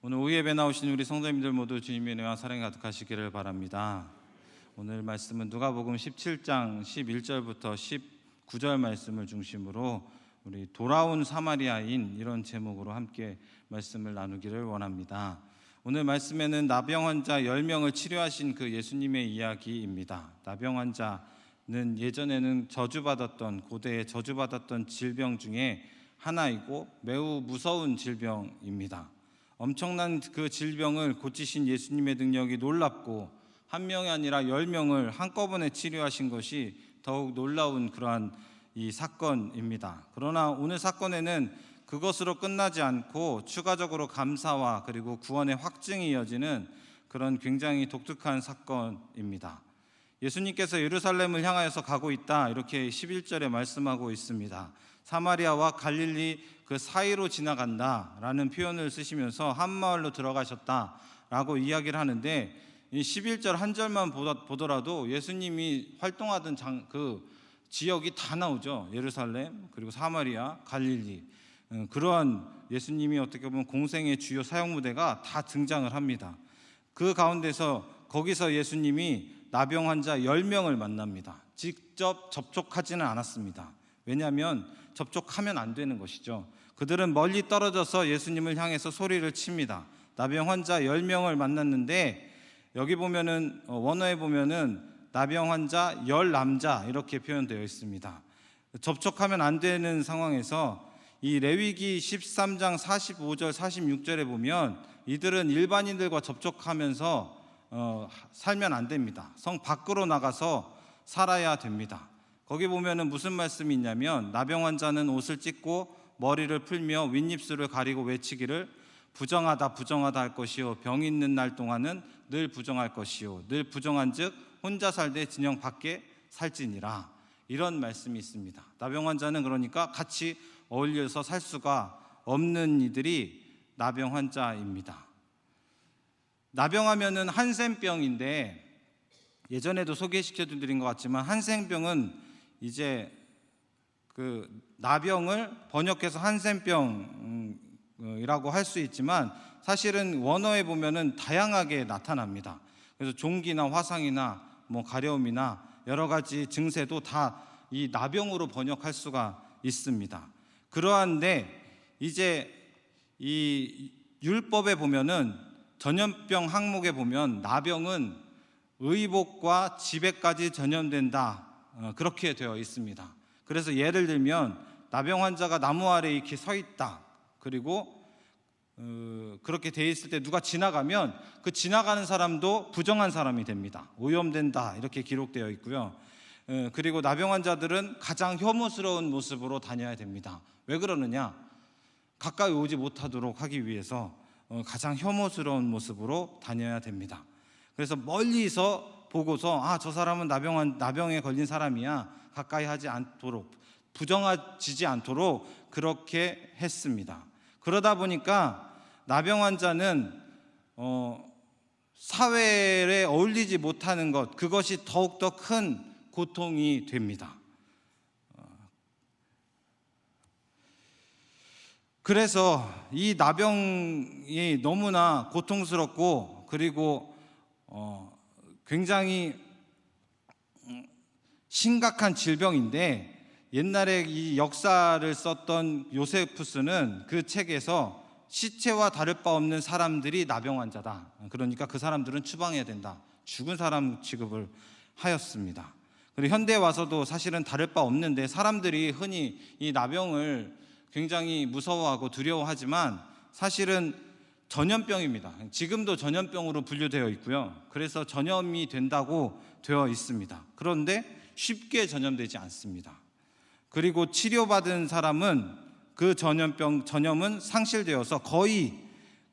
오늘 오후 예배 나오신 우리 성도님들 모두 주님의 은혜와 사랑이 가득하시기를 바랍니다. 오늘 말씀은 누가복음 17장 11절부터 19절 말씀을 중심으로 우리 돌아온 사마리아인 이런 제목으로 함께 말씀을 나누기를 원합니다. 오늘 말씀에는 나병 환자 10명을 치료하신 그 예수님의 이야기입니다. 나병 환자는 예전에는 고대에 저주받았던 질병 중에 하나이고 매우 무서운 질병입니다. 엄청난 그 질병을 고치신 예수님의 능력이 놀랍고 한 명이 아니라 10명을 한꺼번에 치료하신 것이 더욱 놀라운 그러한 이 사건입니다. 그러나 오늘 사건에는 그것으로 끝나지 않고 추가적으로 감사와 그리고 구원의 확증이 이어지는 그런 굉장히 독특한 사건입니다. 예수님께서 예루살렘을 향하여서 가고 있다, 이렇게 11절에 말씀하고 있습니다. 사마리아와 갈릴리 그 사이로 지나간다라는 표현을 쓰시면서 한 마을로 들어가셨다라고 이야기를 하는데, 이 11절 한 절만 보더라도 예수님이 활동하던 그 지역이 다 나오죠. 예루살렘, 그리고 사마리아, 갈릴리, 그러한 예수님이 어떻게 보면 공생의 주요 사역 무대가 다 등장을 합니다. 그 가운데서 거기서 예수님이 나병 환자 10명을 만납니다. 직접 접촉하지는 않았습니다. 왜냐하면 접촉하면 안 되는 것이죠. 그들은 멀리 떨어져서 예수님을 향해서 소리를 칩니다. 나병 환자 10명을 만났는데, 여기 보면은 원어에 보면은 나병 환자 10남자 이렇게 표현되어 있습니다. 접촉하면 안 되는 상황에서 이 레위기 13장 45절 46절에 보면 이들은 일반인들과 접촉하면서 살면 안 됩니다. 성 밖으로 나가서 살아야 됩니다. 거기 보면은 무슨 말씀이 있냐면, 나병 환자는 옷을 찢고 머리를 풀며 윗입술을 가리고 외치기를 부정하다 부정하다 할 것이요, 병이 있는 날 동안은 늘 부정할 것이요, 늘 부정한즉 혼자 살되 진영 밖에 살지니라, 이런 말씀이 있습니다. 나병 환자는 그러니까 같이 어울려서 살 수가 없는 이들이 나병 환자입니다. 나병하면은 한센병인데, 예전에도 소개시켜 드린 것 같지만 한센병은 이제 그 나병을 번역해서 한센병이라고 할 수 있지만 사실은 원어에 보면은 다양하게 나타납니다. 그래서 종기나 화상이나 가려움이나 여러 가지 증세도 다 이 나병으로 번역할 수가 있습니다. 그러한데 이제 이 율법에 보면은 전염병 항목에 보면 나병은 의복과 지배까지 전염된다, 그렇게 되어 있습니다. 그래서 예를 들면 나병 환자가 나무 아래에 이렇게 서 있다, 그리고 그렇게 돼 있을 때 누가 지나가면 그 지나가는 사람도 부정한 사람이 됩니다. 오염된다, 이렇게 기록되어 있고요. 그리고 나병 환자들은 가장 혐오스러운 모습으로 다녀야 됩니다. 왜 그러느냐? 가까이 오지 못하도록 하기 위해서 가장 혐오스러운 모습으로 다녀야 됩니다. 그래서 멀리서 보고서 저 사람은 나병에 걸린 사람이야, 가까이 하지 않도록, 부정하지 않도록 그렇게 했습니다. 그러다 보니까 나병 환자는 사회에 어울리지 못하는 것, 그것이 더욱더 큰 고통이 됩니다. 그래서 이 나병이 너무나 고통스럽고, 그리고 굉장히 심각한 질병인데, 옛날에 이 역사를 썼던 요세푸스는 그 책에서 시체와 다를 바 없는 사람들이 나병 환자다, 그러니까 그 사람들은 추방해야 된다, 죽은 사람 취급을 하였습니다. 그리고 현대에 와서도 사실은 다를 바 없는데, 사람들이 흔히 이 나병을 굉장히 무서워하고 두려워하지만 사실은 전염병입니다. 지금도 전염병으로 분류되어 있고요. 그래서 전염이 된다고 되어 있습니다. 그런데 쉽게 전염되지 않습니다. 그리고 치료받은 사람은 그 전염은 상실되어서 거의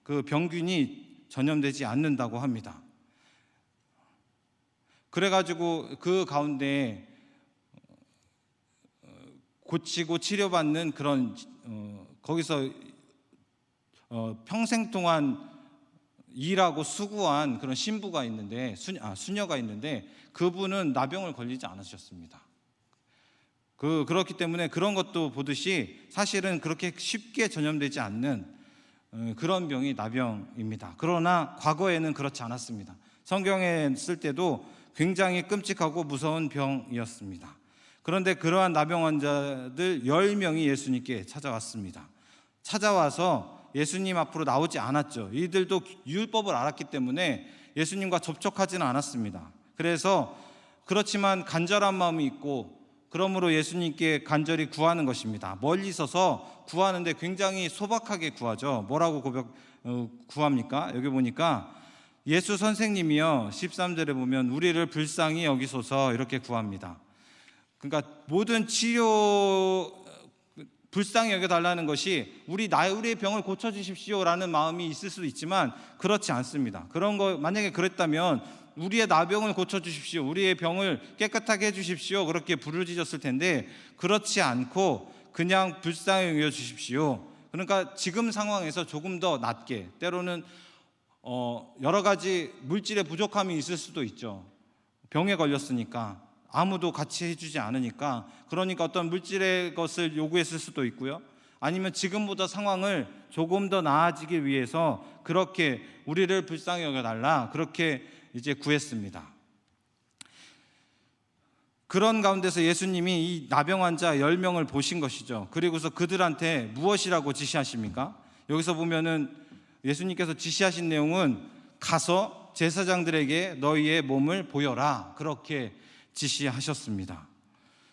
그 병균이 전염되지 않는다고 합니다. 그래가지고 그 가운데 고치고 치료받는 그런 거기서 평생 동안 일하고 수고한 그런 신부가 있는데, 수녀가 있는데, 그분은 나병을 걸리지 않으셨습니다. 그렇기 때문에 그런 것도 보듯이 사실은 그렇게 쉽게 전염되지 않는 그런 병이 나병입니다. 그러나 과거에는 그렇지 않았습니다. 성경에 쓸 때도 굉장히 끔찍하고 무서운 병이었습니다. 그런데 그러한 나병 환자들 10명이 예수님께 찾아왔습니다. 찾아와서 예수님 앞으로 나오지 않았죠. 이들도 율법을 알았기 때문에 예수님과 접촉하지는 않았습니다. 그래서 그렇지만 간절한 마음이 있고 그러므로 예수님께 간절히 구하는 것입니다. 멀리 서서 구하는데 굉장히 소박하게 구하죠. 뭐라고 구합니까? 여기 보니까 예수 선생님이여 13절에 보면 우리를 불쌍히 여기소서 이렇게 구합니다. 그러니까 모든 치료 불쌍히 여겨달라는 것이 우리의 병을 고쳐주십시오라는 마음이 있을 수도 있지만 그렇지 않습니다. 그런 거 만약에 그랬다면 우리의 나병을 고쳐주십시오, 우리의 병을 깨끗하게 해주십시오 그렇게 부르짖었을 텐데 그렇지 않고 그냥 불쌍히 여겨주십시오. 그러니까 지금 상황에서 조금 더 낫게, 때로는 여러 가지 물질의 부족함이 있을 수도 있죠. 병에 걸렸으니까 아무도 같이 해주지 않으니까, 그러니까 어떤 물질의 것을 요구했을 수도 있고요. 아니면 지금보다 상황을 조금 더 나아지기 위해서 그렇게 우리를 불쌍히 여겨달라 그렇게 이제 구했습니다. 그런 가운데서 예수님이 이 나병 환자 10명을 보신 것이죠. 그리고서 그들한테 무엇이라고 지시하십니까? 여기서 보면은 예수님께서 지시하신 내용은 가서 제사장들에게 너희의 몸을 보여라 그렇게 지시하셨습니다.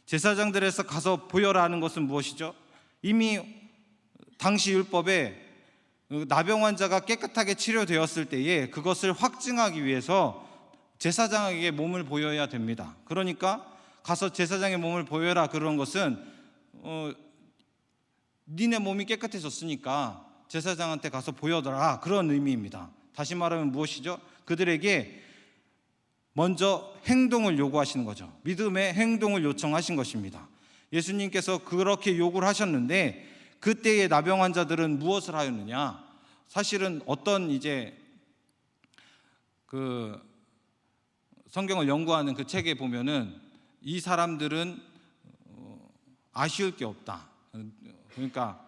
제사장들에서 가서 보여라 하는 것은 무엇이죠? 이미 당시 율법에 나병 환자가 깨끗하게 치료되었을 때에 그것을 확증하기 위해서 제사장에게 몸을 보여야 됩니다. 그러니까 가서 제사장의 몸을 보여라 그런 것은 니네 몸이 깨끗해졌으니까 제사장한테 가서 보여더라 그런 의미입니다. 다시 말하면 무엇이죠? 그들에게 먼저 행동을 요구하시는 거죠. 믿음의 행동을 요청하신 것입니다. 예수님께서 그렇게 요구를 하셨는데 그때의 나병 환자들은 무엇을 하였느냐? 사실은 어떤 이제 그 성경을 연구하는 그 책에 보면은 이 사람들은 아쉬울 게 없다. 그러니까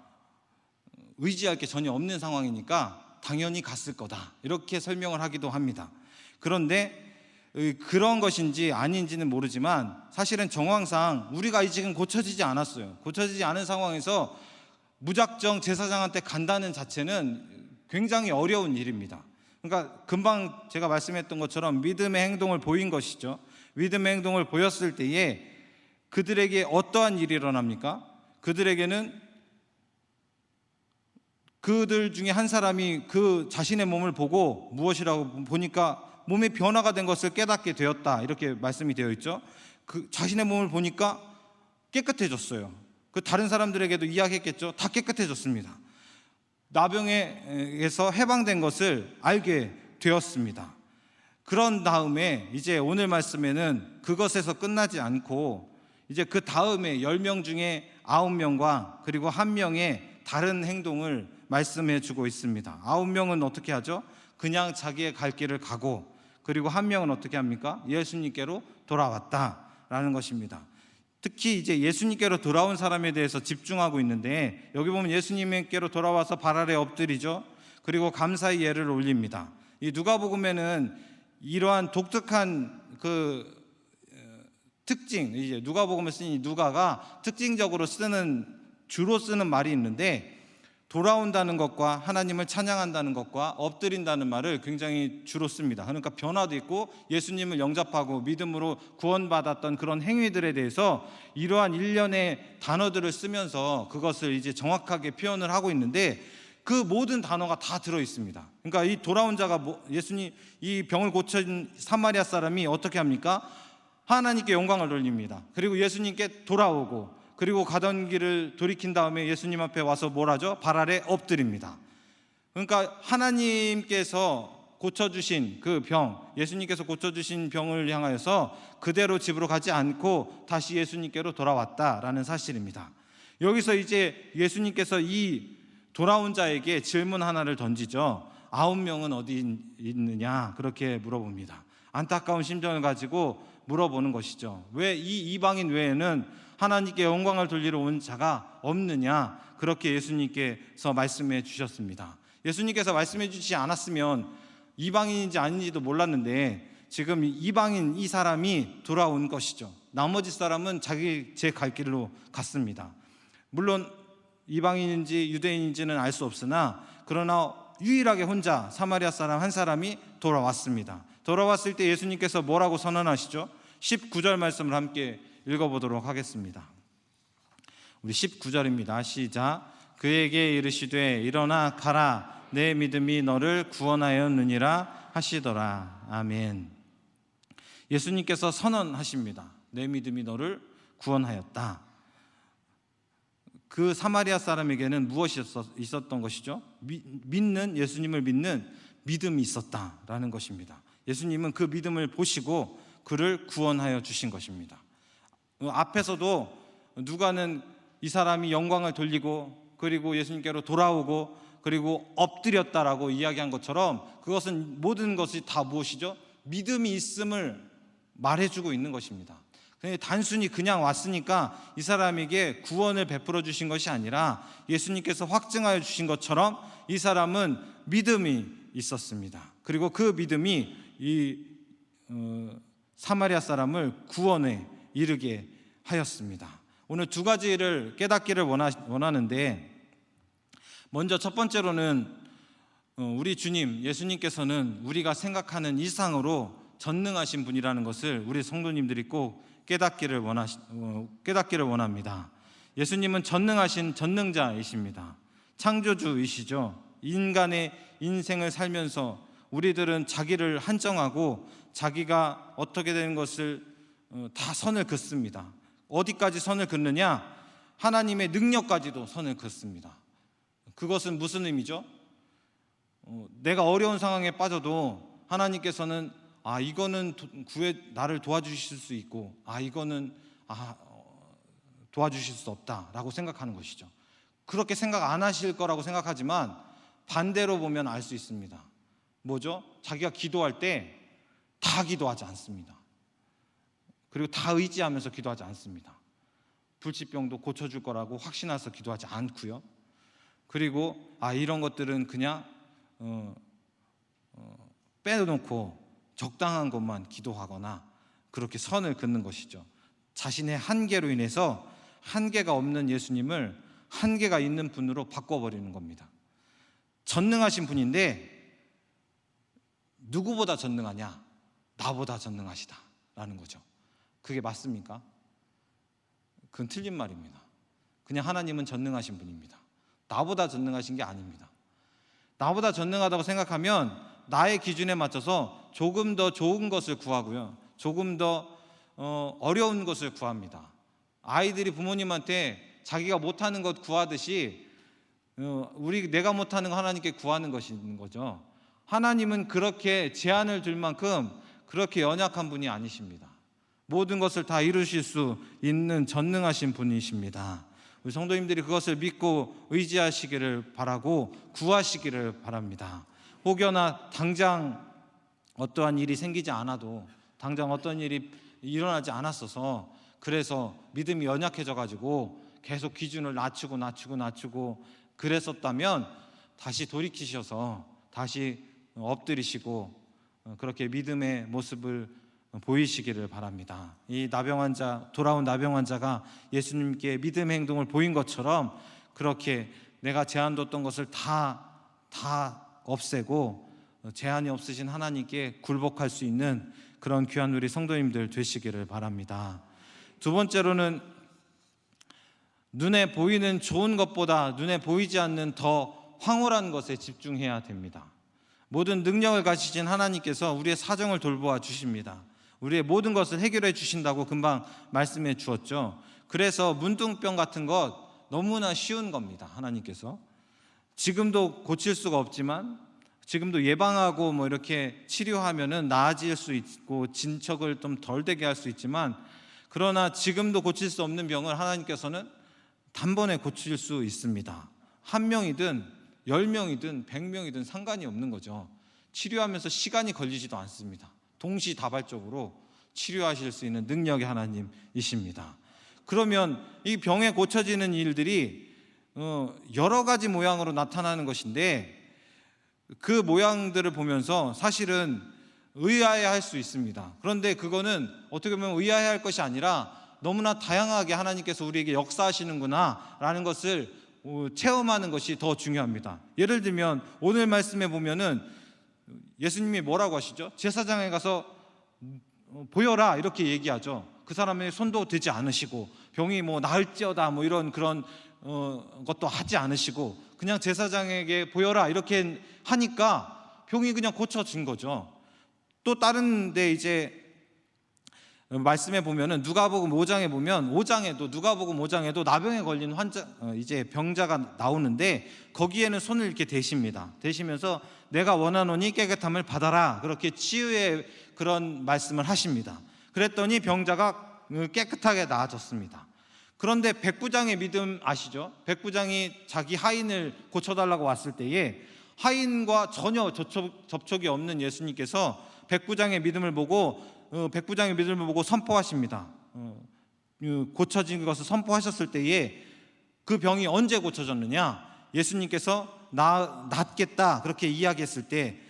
의지할 게 전혀 없는 상황이니까 당연히 갔을 거다. 이렇게 설명을 하기도 합니다. 그런데 그런 것인지 아닌지는 모르지만 사실은 정황상 우리가 지금 고쳐지지 않았어요. 고쳐지지 않은 상황에서 무작정 제사장한테 간다는 자체는 굉장히 어려운 일입니다. 그러니까 금방 제가 말씀했던 것처럼 믿음의 행동을 보인 것이죠. 믿음의 행동을 보였을 때에 그들에게 어떠한 일이 일어납니까? 그들에게는 그들 중에 한 사람이 그 자신의 몸을 보고 무엇이라고 보니까 몸의 변화가 된 것을 깨닫게 되었다 이렇게 말씀이 되어 있죠. 그 자신의 몸을 보니까 깨끗해졌어요. 그 다른 사람들에게도 이야기했겠죠. 다 깨끗해졌습니다. 나병에서 해방된 것을 알게 되었습니다. 그런 다음에 이제 오늘 말씀에는 그것에서 끝나지 않고 이제 그 다음에 10명 중에 9명과 그리고 1명의 다른 행동을 말씀해 주고 있습니다. 9명은 어떻게 하죠? 그냥 자기의 갈 길을 가고, 그리고 1명은 어떻게 합니까? 예수님께로 돌아왔다라는 것입니다. 특히 이제 예수님께로 돌아온 사람에 대해서 집중하고 있는데, 여기 보면 예수님께로 돌아와서 발 아래 엎드리죠. 그리고 감사의 예를 올립니다. 이 누가복음에는 이러한 독특한 그 특징, 이제 누가복음에 쓰니 누가가 특징적으로 주로 쓰는 말이 있는데, 돌아온다는 것과 하나님을 찬양한다는 것과 엎드린다는 말을 굉장히 주로 씁니다. 그러니까 변화도 있고 예수님을 영접하고 믿음으로 구원받았던 그런 행위들에 대해서 이러한 일련의 단어들을 쓰면서 그것을 이제 정확하게 표현을 하고 있는데, 그 모든 단어가 다 들어 있습니다. 그러니까 이 돌아온 자가 예수님 이 병을 고친 사마리아 사람이 어떻게 합니까? 하나님께 영광을 돌립니다. 그리고 예수님께 돌아오고, 그리고 가던 길을 돌이킨 다음에 예수님 앞에 와서 뭘 하죠? 발 아래 엎드립니다. 그러니까 하나님께서 고쳐주신 그 병, 예수님께서 고쳐주신 병을 향하여서 그대로 집으로 가지 않고 다시 예수님께로 돌아왔다라는 사실입니다. 여기서 이제 예수님께서 이 돌아온 자에게 질문 하나를 던지죠. 9명은 어디 있느냐 그렇게 물어봅니다. 안타까운 심정을 가지고 물어보는 것이죠. 왜 이 이방인 외에는 하나님께 영광을 돌리러 온 자가 없느냐, 그렇게 예수님께서 말씀해 주셨습니다. 예수님께서 말씀해 주시지 않았으면 이방인인지 아닌지도 몰랐는데 지금 이방인 이 사람이 돌아온 것이죠. 나머지 사람은 자기 제 갈 길로 갔습니다. 물론 이방인인지 유대인인지는 알 수 없으나 그러나 유일하게 혼자 사마리아 사람 한 사람이 돌아왔습니다. 돌아왔을 때 예수님께서 뭐라고 선언하시죠? 19절 말씀을 함께 읽어보도록 하겠습니다. 우리 19절입니다. 시작. 그에게 이르시되 일어나 가라, 내 믿음이 너를 구원하였느니라 하시더라. 아멘. 예수님께서 선언하십니다. 내 믿음이 너를 구원하였다. 그 사마리아 사람에게는 무엇이 있었던 것이죠? 믿는, 예수님을 믿는 믿음이 있었다라는 것입니다. 예수님은 그 믿음을 보시고 그를 구원하여 주신 것입니다. 앞에서도 누가는 이 사람이 영광을 돌리고 그리고 예수님께로 돌아오고 그리고 엎드렸다라고 이야기한 것처럼 그것은 모든 것이 다 무엇이죠? 믿음이 있음을 말해주고 있는 것입니다. 단순히 그냥 왔으니까 이 사람에게 구원을 베풀어 주신 것이 아니라 예수님께서 확증하여 주신 것처럼 이 사람은 믿음이 있었습니다. 그리고 그 믿음이 이 사마리아 사람을 구원에 이르게 하였습니다. 오늘 두 가지를 깨닫기를 원하는데, 먼저 첫 번째로는 우리 주님 예수님께서는 우리가 생각하는 이상으로 전능하신 분이라는 것을 우리 성도님들이 꼭 깨닫기를 원합니다. 예수님은 전능하신 전능자이십니다. 창조주이시죠. 인간의 인생을 살면서 우리들은 자기를 한정하고 자기가 어떻게 되는 것을 다 선을 긋습니다. 어디까지 선을 긋느냐? 하나님의 능력까지도 선을 긋습니다. 그것은 무슨 의미죠? 내가 어려운 상황에 빠져도 하나님께서는 이거는 나를 도와주실 수 있고 이거는 도와주실 수 없다라고 생각하는 것이죠. 그렇게 생각 안 하실 거라고 생각하지만 반대로 보면 알 수 있습니다. 뭐죠? 자기가 기도할 때 다 기도하지 않습니다. 그리고 다 의지하면서 기도하지 않습니다. 불치병도 고쳐줄 거라고 확신해서 기도하지 않고요. 그리고 이런 것들은 그냥 빼놓고 적당한 것만 기도하거나 그렇게 선을 긋는 것이죠. 자신의 한계로 인해서 한계가 없는 예수님을 한계가 있는 분으로 바꿔버리는 겁니다. 전능하신 분인데 누구보다 전능하냐? 나보다 전능하시다라는 거죠. 그게 맞습니까? 그건 틀린 말입니다. 그냥 하나님은 전능하신 분입니다. 나보다 전능하신 게 아닙니다. 나보다 전능하다고 생각하면 나의 기준에 맞춰서 조금 더 좋은 것을 구하고요, 조금 더 어려운 것을 구합니다. 아이들이 부모님한테 자기가 못하는 것 구하듯이 내가 못하는 거 하나님께 구하는 것인 거죠. 하나님은 그렇게 제한을 둘 만큼 그렇게 연약한 분이 아니십니다. 모든 것을 다 이루실 수 있는 전능하신 분이십니다. 우리 성도님들이 그것을 믿고 의지하시기를 바라고 구하시기를 바랍니다. 혹여나 당장 어떠한 일이 생기지 않아도, 당장 어떤 일이 일어나지 않았어서 그래서 믿음이 연약해져 가지고 계속 기준을 낮추고 그랬었다면 다시 돌이키셔서 다시 엎드리시고 그렇게 믿음의 모습을 보이시기를 바랍니다. 이 돌아온 나병 환자가 예수님께 믿음의 행동을 보인 것처럼 그렇게 내가 제한뒀던 것을 다 없애고 제한이 없으신 하나님께 굴복할 수 있는 그런 귀한 우리 성도님들 되시기를 바랍니다. 두 번째로는 눈에 보이는 좋은 것보다 눈에 보이지 않는 더 황홀한 것에 집중해야 됩니다. 모든 능력을 가지신 하나님께서 우리의 사정을 돌보아 주십니다. 우리의 모든 것을 해결해 주신다고 금방 말씀해 주었죠. 그래서 문둥병 같은 것 너무나 쉬운 겁니다. 하나님께서 지금도 고칠 수가 없지만, 지금도 예방하고 이렇게 치료하면은 나아질 수 있고 진척을 좀 덜 되게 할 수 있지만, 그러나 지금도 고칠 수 없는 병을 하나님께서는 단번에 고칠 수 있습니다. 한 명이든 10명이든 100명이든 상관이 없는 거죠. 치료하면서 시간이 걸리지도 않습니다. 동시다발적으로 치료하실 수 있는 능력의 하나님이십니다. 그러면 이 병에 고쳐지는 일들이 여러 가지 모양으로 나타나는 것인데, 그 모양들을 보면서 사실은 의아해할 수 있습니다. 그런데 그거는 어떻게 보면 의아해할 것이 아니라 너무나 다양하게 하나님께서 우리에게 역사하시는구나 라는 것을 체험하는 것이 더 중요합니다. 예를 들면 오늘 말씀에 보면은 예수님이 뭐라고 하시죠? 제사장에 가서 보여라 이렇게 얘기하죠. 그 사람의 손도 대지 않으시고 병이 나을지어다 이런 그런 것도 하지 않으시고 그냥 제사장에게 보여라 이렇게 하니까 병이 그냥 고쳐진 거죠. 또 다른 데 이제 말씀에 보면은 누가복음 5장에 보면 누가복음 5장에도 나병에 걸린 환자 이제 병자가 나오는데 거기에는 손을 이렇게 대십니다. 대시면서 내가 원하노니 깨끗함을 받아라 그렇게 치유의 그런 말씀을 하십니다. 그랬더니 병자가 깨끗하게 나아졌습니다. 그런데 백부장의 믿음 아시죠? 백부장이 자기 하인을 고쳐달라고 왔을 때에 하인과 전혀 접촉이 없는 예수님께서 백부장의 믿음을 보고 선포하십니다. 고쳐진 것을 선포하셨을 때에 그 병이 언제 고쳐졌느냐? 예수님께서 낫겠다 그렇게 이야기했을 때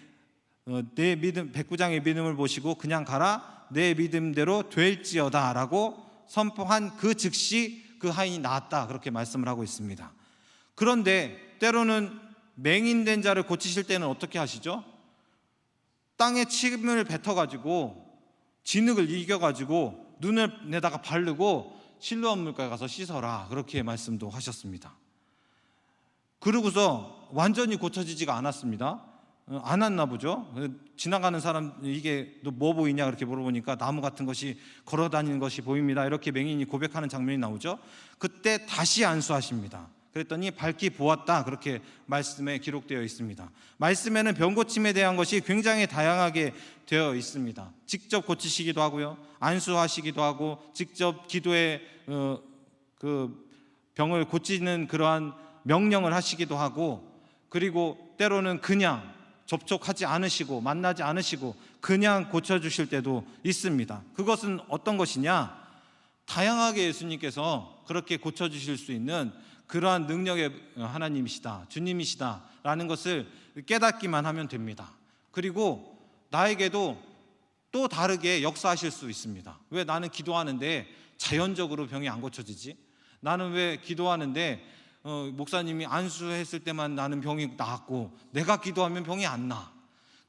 내 믿음, 백부장의 믿음을 보시고 그냥 가라 내 믿음대로 될지어다 라고 선포한 그 즉시 그 하인이 나았다 그렇게 말씀을 하고 있습니다. 그런데 때로는 맹인된 자를 고치실 때는 어떻게 하시죠? 땅에 침을 뱉어가지고 진흙을 이겨가지고 눈을 내다가 바르고 실로암 물가에 가서 씻어라 그렇게 말씀도 하셨습니다. 그러고서 완전히 고쳐지지가 않았습니다. 안 왔나 보죠. 지나가는 사람 이게 너 뭐 보이냐 그렇게 물어보니까 나무 같은 것이 걸어다니는 것이 보입니다 이렇게 맹인이 고백하는 장면이 나오죠. 그때 다시 안수하십니다. 그랬더니 밝히 보았다 그렇게 말씀에 기록되어 있습니다. 말씀에는 병 고침에 대한 것이 굉장히 다양하게 되어 있습니다. 직접 고치시기도 하고요, 안수하시기도 하고, 직접 기도에 그 병을 고치는 그러한 명령을 하시기도 하고, 그리고 때로는 그냥 접촉하지 않으시고 만나지 않으시고 그냥 고쳐주실 때도 있습니다. 그것은 어떤 것이냐? 다양하게 예수님께서 그렇게 고쳐주실 수 있는 그러한 능력의 하나님이시다, 주님이시다 라는 것을 깨닫기만 하면 됩니다. 그리고 나에게도 또 다르게 역사하실 수 있습니다. 왜 나는 기도하는데 자연적으로 병이 안 고쳐지지? 나는 왜 기도하는데 목사님이 안수했을 때만 나는 병이 나았고 내가 기도하면 병이 안 나.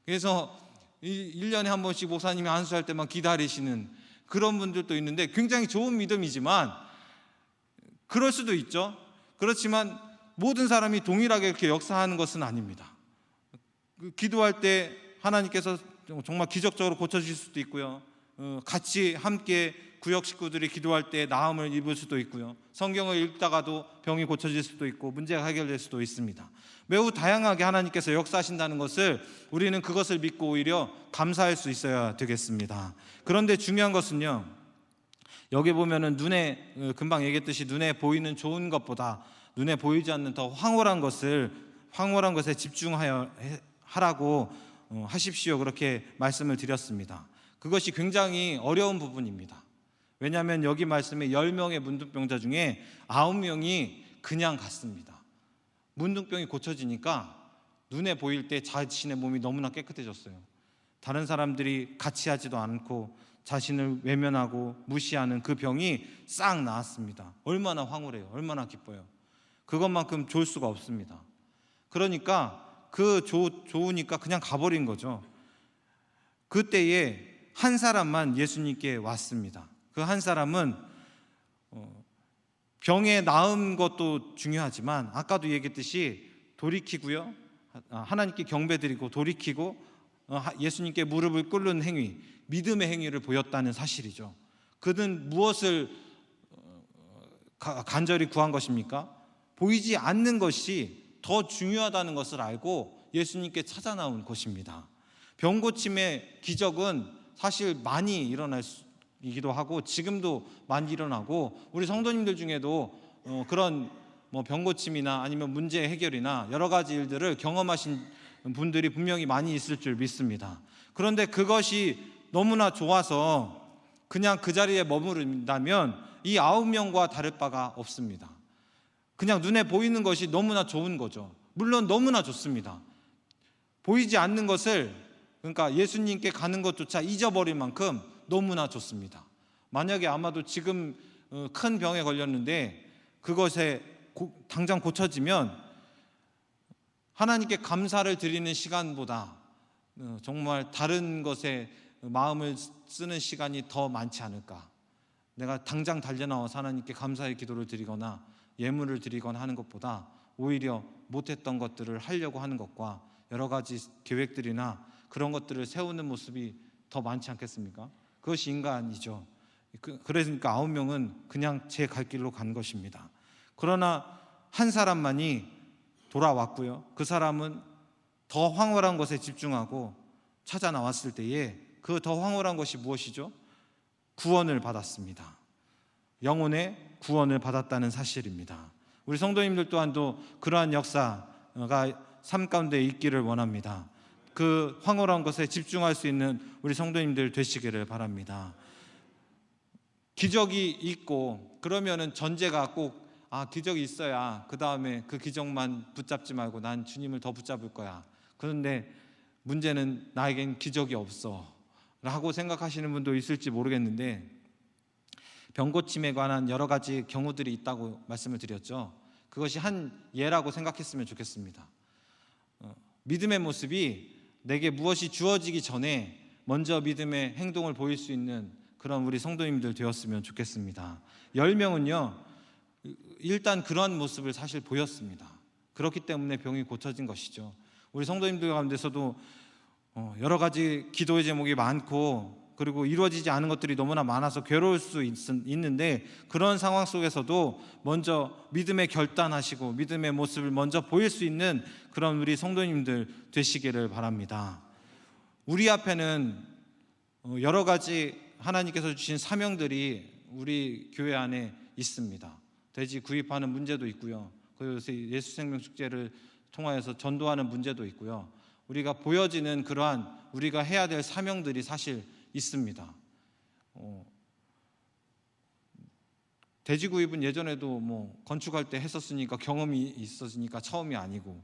그래서 1년에 한 번씩 목사님이 안수할 때만 기다리시는 그런 분들도 있는데 굉장히 좋은 믿음이지만 그럴 수도 있죠. 그렇지만 모든 사람이 동일하게 이렇게 역사하는 것은 아닙니다. 기도할 때 하나님께서 정말 기적적으로 고쳐주실 수도 있고요, 같이 함께 구역 식구들이 기도할 때 나음을 입을 수도 있고요, 성경을 읽다가도 병이 고쳐질 수도 있고 문제가 해결될 수도 있습니다. 매우 다양하게 하나님께서 역사하신다는 것을 우리는 그것을 믿고 오히려 감사할 수 있어야 되겠습니다. 그런데 중요한 것은요, 여기 보면은 눈에 금방 얘기했듯이 눈에 보이는 좋은 것보다 눈에 보이지 않는 더 황홀한 것에 집중하여 하라고 하십시오 그렇게 말씀을 드렸습니다. 그것이 굉장히 어려운 부분입니다. 왜냐하면 여기 말씀에 10명의 문둥병자 중에 9명이 그냥 갔습니다. 문둥병이 고쳐지니까 눈에 보일 때 자신의 몸이 너무나 깨끗해졌어요. 다른 사람들이 같이 하지도 않고 자신을 외면하고 무시하는 그 병이 싹 나았습니다. 얼마나 황홀해요. 얼마나 기뻐요. 그것만큼 좋을 수가 없습니다. 그러니까 좋으니까 그냥 가버린 거죠. 그때에 한 사람만 예수님께 왔습니다. 그 한 사람은 병에 나은 것도 중요하지만 아까도 얘기했듯이 돌이키고요, 하나님께 경배드리고 돌이키고 예수님께 무릎을 꿇는 행위, 믿음의 행위를 보였다는 사실이죠. 그는 무엇을 간절히 구한 것입니까? 보이지 않는 것이 더 중요하다는 것을 알고 예수님께 찾아 나온 것입니다. 병 고침의 기적은 사실 많이 일어나기도 하고 지금도 많이 일어나고, 우리 성도님들 중에도 그런 병 고침이나 아니면 문제 해결이나 여러 가지 일들을 경험하신 분들이 분명히 많이 있을 줄 믿습니다. 그런데 그것이 너무나 좋아서 그냥 그 자리에 머무른다면 이 9명과 다를 바가 없습니다. 그냥 눈에 보이는 것이 너무나 좋은 거죠. 물론 너무나 좋습니다. 보이지 않는 것을, 그러니까 예수님께 가는 것조차 잊어버릴 만큼 너무나 좋습니다. 만약에 아마도 지금 큰 병에 걸렸는데 그것에 당장 고쳐지면 하나님께 감사를 드리는 시간보다 정말 다른 것에 마음을 쓰는 시간이 더 많지 않을까. 내가 당장 달려나와서 하나님께 감사의 기도를 드리거나 예물을 드리거나 하는 것보다 오히려 못했던 것들을 하려고 하는 것과 여러 가지 계획들이나 그런 것들을 세우는 모습이 더 많지 않겠습니까? 그것이 인간이죠. 그러니까 9명은 그냥 제 갈 길로 간 것입니다. 그러나 한 사람만이 돌아왔고요. 그 사람은 더 황홀한 것에 집중하고 찾아 나왔을 때에 그 더 황홀한 것이 무엇이죠? 구원을 받았습니다. 영혼의 구원을 받았다는 사실입니다. 우리 성도님들 또한도 그러한 역사가 삶 가운데 있기를 원합니다. 그 황홀한 것에 집중할 수 있는 우리 성도님들 되시기를 바랍니다. 기적이 있고 그러면은 전제가 꼭 기적이 있어야 그 다음에 그 기적만 붙잡지 말고 난 주님을 더 붙잡을 거야. 그런데 문제는 나에겐 기적이 없어 라고 생각하시는 분도 있을지 모르겠는데, 병고침에 관한 여러 가지 경우들이 있다고 말씀을 드렸죠. 그것이 한 예라고 생각했으면 좋겠습니다. 믿음의 모습이 내게 무엇이 주어지기 전에 먼저 믿음의 행동을 보일 수 있는 그런 우리 성도님들 되었으면 좋겠습니다. 10명은요 일단 그런 모습을 사실 보였습니다. 그렇기 때문에 병이 고쳐진 것이죠. 우리 성도님들 가운데서도 여러 가지 기도의 제목이 많고 그리고 이루어지지 않은 것들이 너무나 많아서 괴로울 수 있는데, 그런 상황 속에서도 먼저 믿음의 결단하시고 믿음의 모습을 먼저 보일 수 있는 그런 우리 성도님들 되시기를 바랍니다. 우리 앞에는 여러 가지 하나님께서 주신 사명들이 우리 교회 안에 있습니다. 돼지 구입하는 문제도 있고요. 그래서 예수 생명 축제를 통하여서 전도하는 문제도 있고요. 우리가 보여지는 그러한 우리가 해야 될 사명들이 사실 있습니다. 돼지 구입은 예전에도 건축할 때 했었으니까 경험이 있었으니까 처음이 아니고,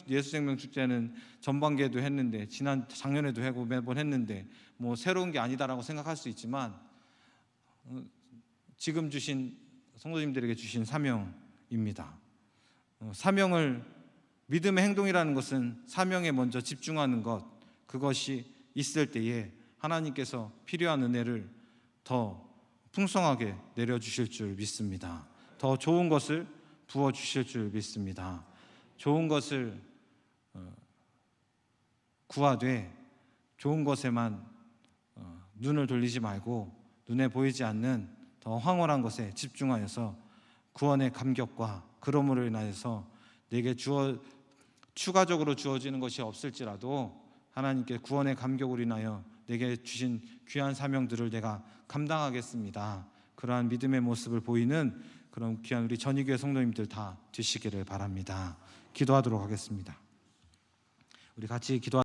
예수 생명 축제는 전반기에도 했는데 작년에도 하고 매번 했는데 새로운 게 아니다라고 생각할 수 있지만, 지금 주신 성도님들에게 주신 사명입니다. 사명을, 믿음의 행동이라는 것은 사명에 먼저 집중하는 것, 그것이 있을 때에 하나님께서 필요한 은혜를 더 풍성하게 내려주실 줄 믿습니다. 더 좋은 것을 부어주실 줄 믿습니다. 좋은 것을 구하되 좋은 것에만 눈을 돌리지 말고 눈에 보이지 않는 더 황홀한 것에 집중하여서 구원의 감격과 그러므로 인하여서 내게 추가적으로 주어지는 것이 없을지라도 하나님께 구원의 감격으로 인하여 내게 주신 귀한 사명들을 내가 감당하겠습니다. 그러한 믿음의 모습을 보이는 그런 귀한 우리 전이교회 성도님들 다 되시기를 바랍니다. 기도하도록 하겠습니다. 우리 같이 기도